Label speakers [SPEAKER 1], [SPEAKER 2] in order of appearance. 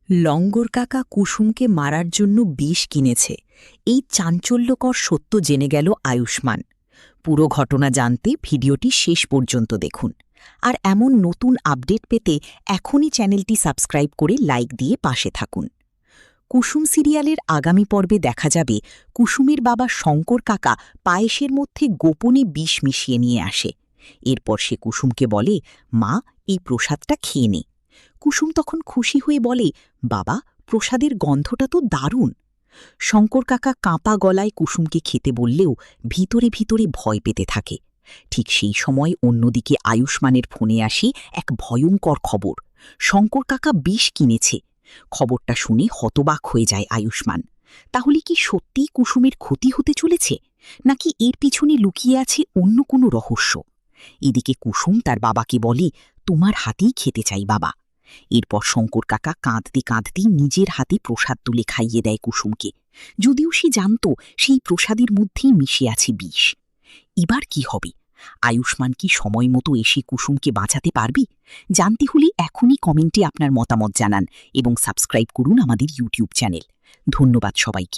[SPEAKER 1] লঙ্গর কাকা কুসুমকে মারার জন্য বিষ কিনেছে, এই চাঞ্চল্যকর সত্য জেনে গেল আয়ুষ্মান। পুরো ঘটনা জানতে ভিডিওটি শেষ পর্যন্ত দেখুন। আর এমন নতুন আপডেট পেতে এখনই চ্যানেলটি সাবস্ক্রাইব করে লাইক দিয়ে পাশে থাকুন। কুসুম সিরিয়ালের আগামী পর্বে দেখা যাবে কুসুমের বাবা শঙ্কর কাকা পায়েসের মধ্যে গোপনে বিষ মিশিয়ে নিয়ে আসে। এরপর সে কুসুমকে বলে, মা, এই প্রসাদটা খেয়ে নে। কুসুম তখন খুশি হয়ে বলে, বাবা, প্রসাদের গন্ধটা তো দারুণ। শঙ্কর কাকা কাঁপা গলায় কুসুমকে খেতে বললেও ভিতরে ভিতরে ভয় পেতে থাকে। ঠিক সেই সময় অন্যদিকে আয়ুষ্মানের ফোনে আসি এক ভয়ঙ্কর খবর। শঙ্কর কাকা বিষ কিনেছে। খবরটা শুনে হতবাক হয়ে যায় আয়ুষ্মান। তাহলে কি সত্যিই কুসুমের ক্ষতি হতে চলেছে, নাকি এর পিছনে লুকিয়ে আছে অন্য কোনো রহস্য? এদিকে কুসুম তার বাবাকে বলে, তোমার হাতেই খেতে চাই বাবা। এরপর শঙ্কর কাকা কাঁদতে কাঁদতে নিজের হাতে প্রসাদ তুলে খাইয়ে দেয় কুসুমকে, যদিও সে জানত সেই প্রসাদের মধ্যেই মিশে আছে বিষ। এবার কি হবে? আয়ুষ্মান কি সময় মতো এসে কুসুমকে বাঁচাতে পারবে? জানতে হলে এখনই কমেন্টে আপনার মতামত জানান এবং সাবস্ক্রাইব করুন আমাদের ইউটিউব চ্যানেল। ধন্যবাদ সবাইকে।